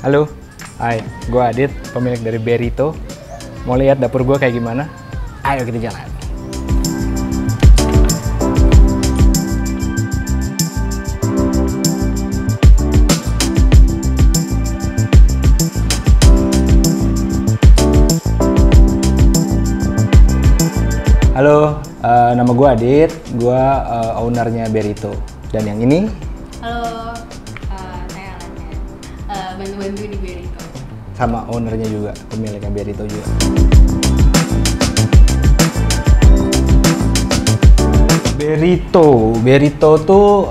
Halo, hai, gue Adit, pemilik dari Berito. Mau lihat dapur gue kayak gimana? Ayo kita jalan. Halo, nama gue Adit, gue ownernya Berito. Dan yang ini? Halo, saya Alanya, bantu-bantu di Berito. Sama ownernya juga, pemiliknya Berito juga. Berito tuh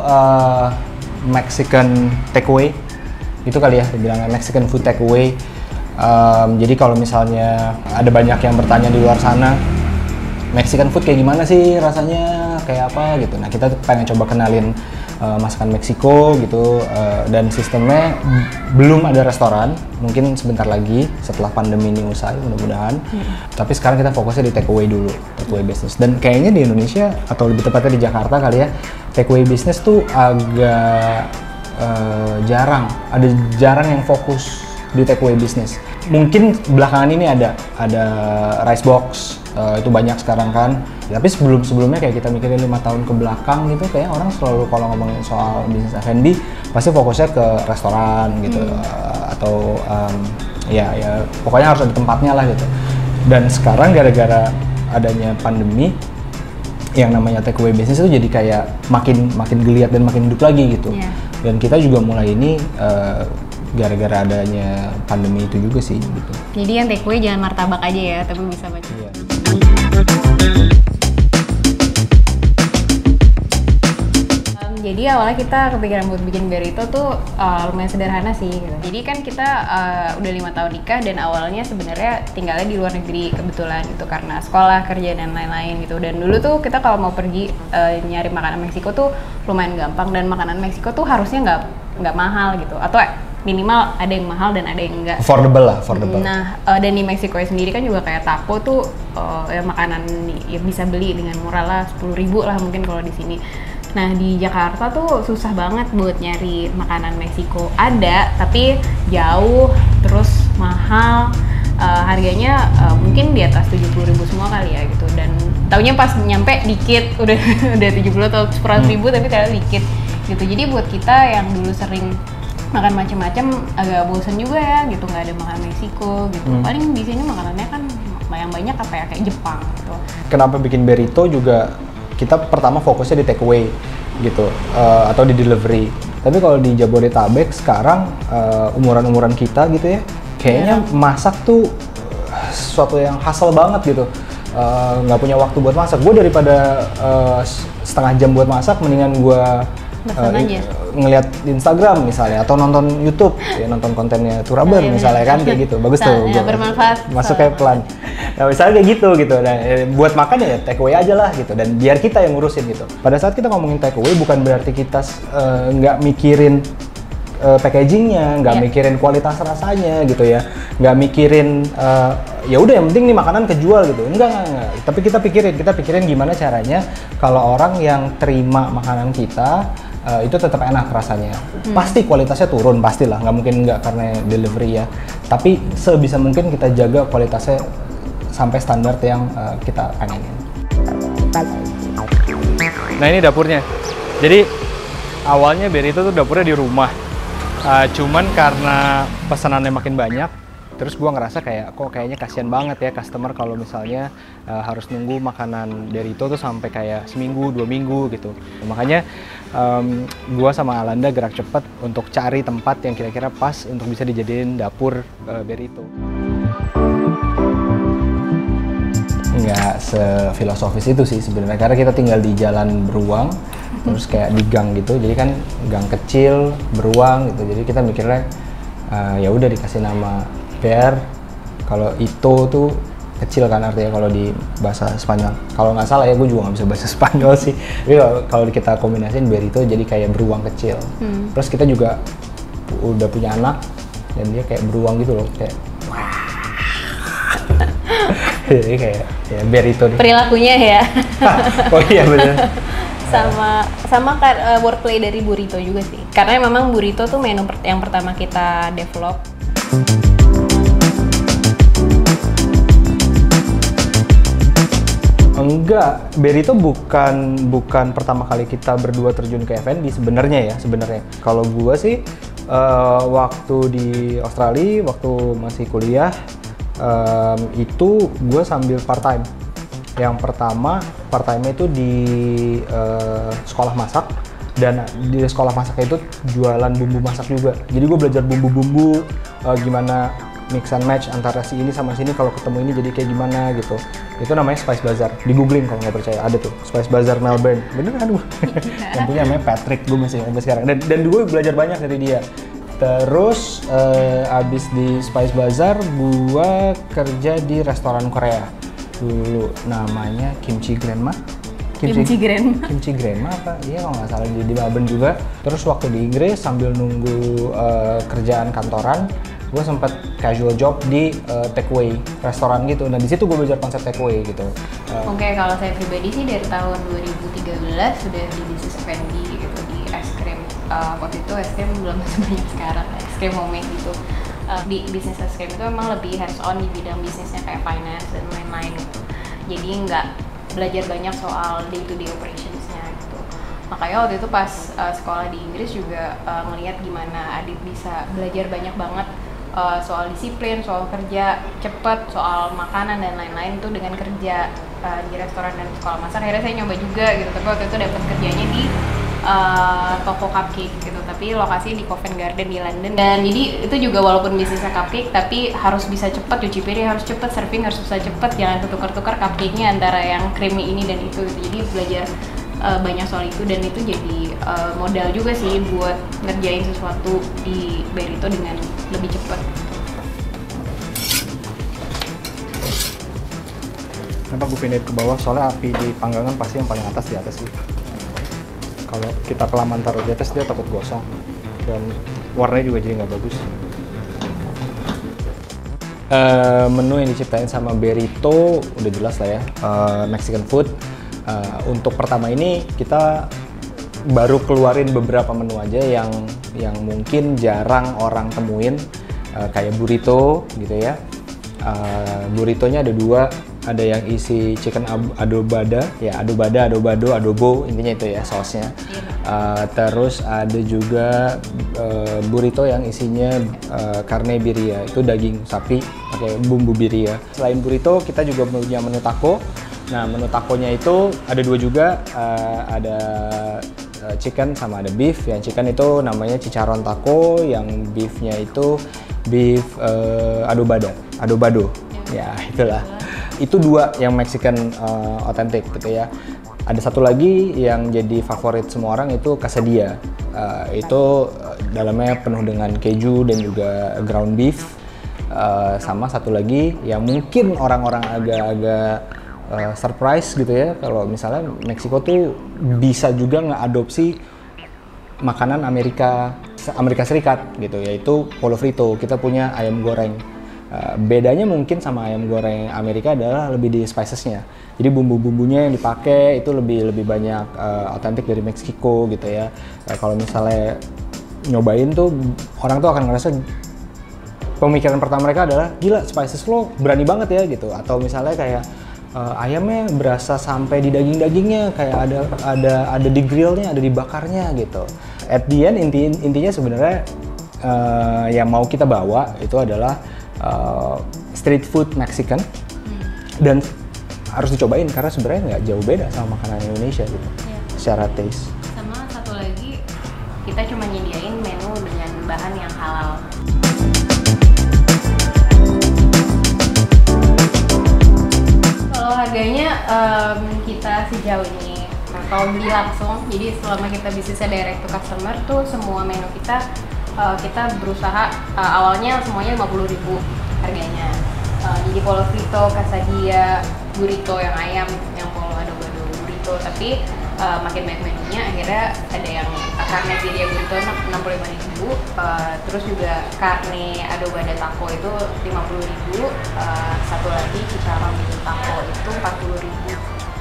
Mexican takeaway, itu kali ya dibilangnya Mexican food takeaway. Jadi kalau misalnya ada banyak yang bertanya di luar sana, Mexican food kayak gimana sih rasanya, kayak apa gitu. Nah kita pengen coba kenalin masakan Meksiko gitu, dan sistemnya belum ada restoran, mungkin sebentar lagi setelah pandemi ini usai mudah-mudahan. Tapi sekarang kita fokusnya di takeaway dulu, takeaway business. Dan kayaknya di Indonesia atau lebih tepatnya di Jakarta kali ya, takeaway business tuh agak jarang yang fokus di takeaway business. Mungkin belakangan ini ada rice box, itu banyak sekarang kan. Tapi sebelumnya kayak kita mikirin 5 tahun ke belakang gitu, kayak orang selalu kalau ngomongin soal bisnis F&B pasti fokusnya ke restoran gitu, atau ya pokoknya harus ada tempatnya lah gitu. Dan sekarang gara-gara adanya pandemi, yang namanya takeaway business itu jadi kayak makin geliat dan makin hidup lagi gitu. Dan kita juga mulai ini gara-gara adanya pandemi itu juga sih gitu. Jadi yang takeaway jangan martabak aja ya, tapi bisa baca. Iya. Jadi awalnya kita kepikiran buat bikin Berito tuh lumayan sederhana sih gitu. Jadi kan kita udah 5 tahun nikah dan awalnya sebenarnya tinggalnya di luar negeri kebetulan gitu karena sekolah, kerja dan lain-lain gitu. Dan dulu tuh kita kalau mau pergi nyari makanan Meksiko tuh lumayan gampang, dan makanan Meksiko tuh harusnya nggak mahal gitu, atau minimal ada yang mahal dan ada yang enggak. Affordable. Nah, dan di Meksiko sendiri kan juga kayak taco tuh ya makanan ya bisa beli dengan murah lah, 10.000 lah mungkin kalau di sini. Nah, di Jakarta tuh susah banget buat nyari makanan Meksiko. Ada, tapi jauh, terus mahal. Harganya mungkin di atas 70.000 semua kali ya gitu. Dan taunya pas nyampe dikit, udah 70 atau 100.000 tapi ternyata dikit gitu. Jadi buat kita yang dulu sering makan macam-macam agak bosan juga ya gitu, nggak ada makanan Meksiko gitu. Paling di sini makanannya kan yang banyak apa ya, kayak Jepang gitu. Kenapa bikin Berito juga, kita pertama fokusnya di takeaway gitu, atau di delivery. Tapi kalau di Jabodetabek sekarang umuran-umuran kita gitu ya, kayaknya masak tuh sesuatu yang hassle banget gitu. Nggak punya waktu buat masak. Gue daripada setengah jam buat masak, mendingan gue ngelihat Instagram misalnya, atau nonton YouTube ya, nonton kontennya Turaber misalnya kan, kayak gitu. Bagus tuh, ya, bermanfaat, masuknya pelan. Nah misalnya kayak gitu. Nah, buat makan ya takeaway aja lah gitu, dan biar kita yang ngurusin gitu. Pada saat kita ngomongin takeaway bukan berarti kita nggak mikirin packagingnya, nggak mikirin kualitas rasanya gitu ya, nggak mikirin ya udah yang penting nih makanan kejual gitu. Enggak. Tapi kita pikirin gimana caranya kalau orang yang terima makanan kita itu tetap enak rasanya. Pasti kualitasnya turun, pastilah, nggak mungkin nggak karena delivery ya. Tapi sebisa mungkin kita jaga kualitasnya sampai standar yang kita pengenin. Nah ini dapurnya. Jadi awalnya Berito tuh dapurnya di rumah. Cuman karena pesanannya makin banyak, terus gua ngerasa kayak kok kayaknya kasihan banget ya customer kalau misalnya harus nunggu makanan Berito tuh sampai kayak seminggu, 2 minggu gitu. Makanya gua sama Alanda gerak cepat untuk cari tempat yang kira-kira pas untuk bisa dijadiin dapur Berito. Nggak sefilosofis itu sih sebenarnya, karena kita tinggal di jalan beruang, terus kayak di gang gitu, jadi kan gang kecil beruang gitu. Jadi kita mikirnya ya udah dikasih nama Ber, kalau itu tuh kecil kan artinya kalau di bahasa Spanyol. Kalau nggak salah ya, gue juga nggak bisa bahasa Spanyol sih. Tapi kalau kita kombinasiin Berito jadi kayak beruang kecil. Terus kita juga udah punya anak dan dia kayak beruang gitu loh, kayak jadi kayak ya Berito deh. Perilakunya ya. Oh iya benar. sama wordplay dari Burrito juga sih, karena memang Burrito tuh menu yang pertama kita develop Enggak, Berito bukan pertama kali kita berdua terjun ke F&B sebenarnya. Kalau gua sih waktu di Australia, waktu masih kuliah, itu gua sambil part time. Yang pertama part time itu di sekolah masak, dan di sekolah masak itu jualan bumbu masak juga. Jadi gue belajar bumbu-bumbu, gimana mix and match antara si ini sama sini, kalau ketemu ini jadi kayak gimana gitu. Itu namanya Spice Bazaar. Di googling kalau nggak percaya, ada tuh Spice Bazaar Melbourne. Beneran gue. Yang punya namanya Patrick, gue masih sampai sekarang. Dan gue belajar banyak dari dia. Terus abis di Spice Bazaar, gue kerja di restoran Korea dulu, namanya Kimchi Grandma. Kimchi Grandma apa? Iya kalau nggak salah di Melbourne juga. Terus waktu di Inggris sambil nunggu kerjaan kantoran, gue sempat casual job di takeaway restoran gitu. Nah di situ gue belajar konsep takeaway gitu. Oke, kalau saya pribadi sih dari tahun 2013 sudah di bisnis F&B gitu, di es krim. Waktu itu es krim belum sebanyak sekarang, es krim homemade gitu. Di bisnis es krim itu memang lebih hands on di bidang bisnisnya kayak finance dan lain-lain gitu. Jadi nggak belajar banyak soal day to day operationsnya gitu. Makanya waktu itu pas sekolah di Inggris juga ngelihat gimana Adit bisa belajar banyak banget soal disiplin, soal kerja cepat, soal makanan dan lain-lain itu dengan kerja di restoran dan sekolah masak. Akhirnya saya nyoba juga gitu, tapi waktu itu dapat kerjanya di toko cupcake gitu, tapi lokasi di Covent Garden di London. Dan jadi itu juga walaupun bisnisnya cupcake, tapi harus bisa cepat, cuci piring harus cepat, serving harus bisa cepat, jangan tukar-tukar cupcake-nya antara yang creamy ini dan itu gitu. Jadi belajar banyak soal itu, dan itu jadi modal juga sih buat ngerjain sesuatu di Berito dengan lebih cepat. Kenapa gue pindahin ke bawah? Soalnya api di panggangan pasti yang paling atas di atas sih. Kalau kita kelamaan taruh di atas dia takut gosong, dan warnanya juga jadi nggak bagus. Menu yang diciptain sama Berito udah jelas lah ya, Mexican food. Untuk pertama ini kita baru keluarin beberapa menu aja yang mungkin jarang orang temuin, kayak burrito gitu ya. Burritonya ada dua. Ada yang isi chicken adobada, ya adobado, adobo, intinya itu ya sausnya. Terus ada juga burrito yang isinya carne birria, itu daging sapi pakai bumbu birria. Selain burrito, kita juga punya menu taco. Nah, menu takonya itu ada dua juga, ada chicken sama ada beef. Yang chicken itu namanya chicharron taco, yang beefnya itu beef adobado. Ya, itulah. Itu dua yang Mexican authentic gitu ya. Ada satu lagi yang jadi favorit semua orang, itu quesadilla. Itu dalamnya penuh dengan keju dan juga ground beef. Sama satu lagi yang mungkin orang-orang agak-agak surprise gitu ya, kalau misalnya Meksiko tuh bisa juga ngeadopsi makanan Amerika Serikat gitu, yaitu pollo frito. Kita punya ayam goreng. Bedanya mungkin sama ayam goreng Amerika adalah lebih di spicesnya. Jadi bumbu-bumbunya yang dipakai itu lebih banyak otentik dari Meksiko gitu ya. Kalau misalnya nyobain tuh, orang tuh akan ngerasa, pemikiran pertama mereka adalah gila, spices lo berani banget ya gitu. Atau misalnya kayak ayamnya berasa sampai di daging-dagingnya, kayak ada di grillnya, ada dibakarnya gitu. At the end intinya sebenarnya yang mau kita bawa itu adalah street food Mexican, dan harus dicobain karena sebenarnya nggak jauh beda sama makanan Indonesia gitu, secara taste. Sama satu lagi, kita cuma nyediain menu dengan bahan yang halal. Kalau harganya kita sejauh ini kalau beli langsung, jadi selama kita bisnisnya direct to customer tuh semua menu kita berusaha awalnya semuanya 50.000 harganya. Jadi pollo frito, quesadilla, burrito yang ayam, yang pollo adobado burrito. Tapi makin banyak menunya, akhirnya ada yang carne birria burrito 65.000, terus juga carne adobada taco itu 50.000, satu lagi kita ramen taco itu 40.000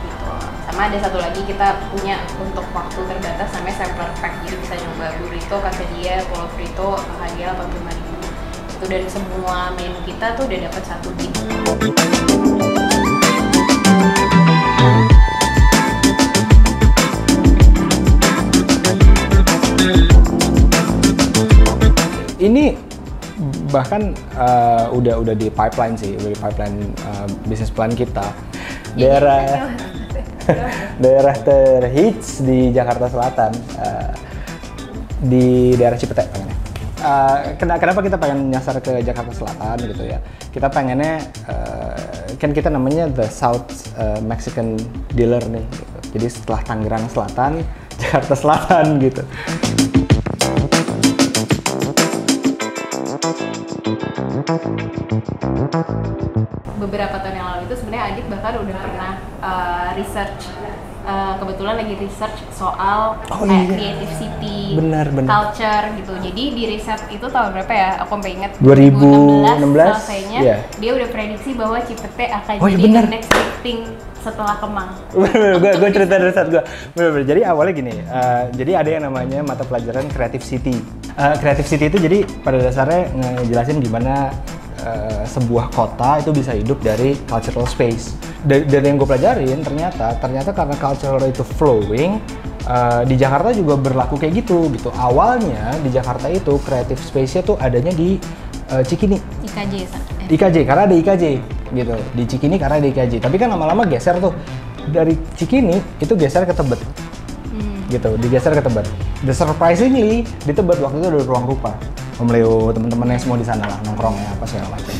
gitu. Sama ada satu lagi kita punya untuk waktu terbatas namanya sampler pack, jadi bisa nyoba burrito, quesadilla, pollo frito, hadiah 85.000 itu, dan semua menu kita tuh udah dapat satu bit. bahkan udah di pipeline sih, udah di pipeline bisnis plan kita. Daerah terhits di Jakarta Selatan, di daerah Cipete pengennya. Kenapa kita pengen nyasar ke Jakarta Selatan gitu ya? Kita pengennya kan kita namanya the South Mexican Dealer nih. Gitu. Jadi setelah Tangerang Selatan, Jakarta Selatan gitu. Beberapa tahun yang lalu itu sebenarnya Adit bahkan udah pernah research, kebetulan lagi research soal creative city, benar. culture gitu. Jadi di riset itu tahun berapa ya? Aku sampai ingat 2016 selesainya. Yeah. Dia udah prediksi bahwa Cipete akan jadi bener. the next big thing setelah Kemang. Gue cerita riset gue. Bener. Jadi awalnya gini, jadi ada yang namanya mata pelajaran Creative City. Creative City itu jadi pada dasarnya ngejelasin gimana sebuah kota itu bisa hidup dari cultural space. Dari yang gue pelajarin ternyata karena cultural itu flowing, di Jakarta juga berlaku kayak gitu. Awalnya di Jakarta itu creative space-nya tuh adanya di Cikini. IKJ karena ada IKJ gitu. Di Cikini karena ada IKJ. Tapi kan lama-lama geser tuh dari Cikini itu geser ke Tebet. Gitu, digeser ke Tebet. The surprisingly di Tebet waktu itu ada ruang rupa. Om Leo, teman-temannya semua di sana lah, nongkrongnya apa segala macam.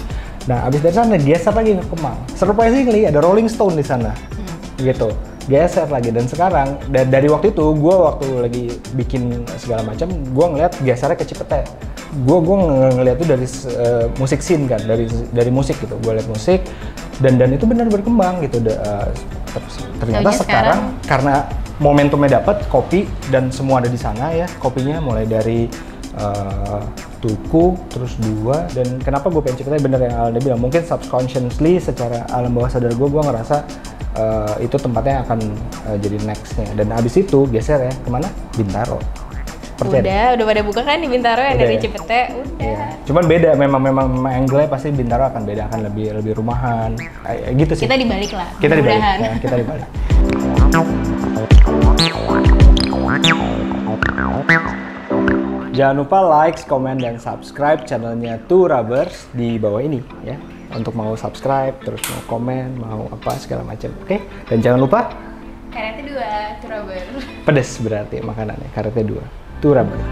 Nah, abis dari sana geser lagi ke Kemang. Surprisingly ada Rolling Stone di sana, gitu. Geser lagi dan sekarang dari waktu itu gue waktu lagi bikin segala macam, gue ngeliat gesernya ke Cipete. Gue ngeliat itu dari musik scene kan, dari musik gitu. Gue liat musik dan itu benar berkembang gitu. Ternyata sekarang karena momentumnya dapat, kopi dan semua ada di sana ya. Kopinya mulai dari Tuku, terus Dua, dan kenapa gue pengen Cipete bener yang Alda bilang, mungkin subconsciously secara alam bawah sadar gue ngerasa itu tempatnya akan jadi nextnya. Dan habis itu geser ya kemana? Bintaro. Udah pada buka kan di Bintaro yang dari Cipete, udah. Iya. Cuman beda, memang angle-nya pasti Bintaro akan beda, akan lebih rumahan, gitu sih. Kita dibalik lah. Kita dibalik, ya, kita dibalik. Jangan lupa like, comment, dan subscribe channelnya Two Rubbers di bawah ini ya. Untuk mau subscribe, terus mau komen, mau apa segala macam. Oke? Dan jangan lupa Karate 2, Two Rubbers. pedes berarti makanannya. Karate 2, Two Rubbers.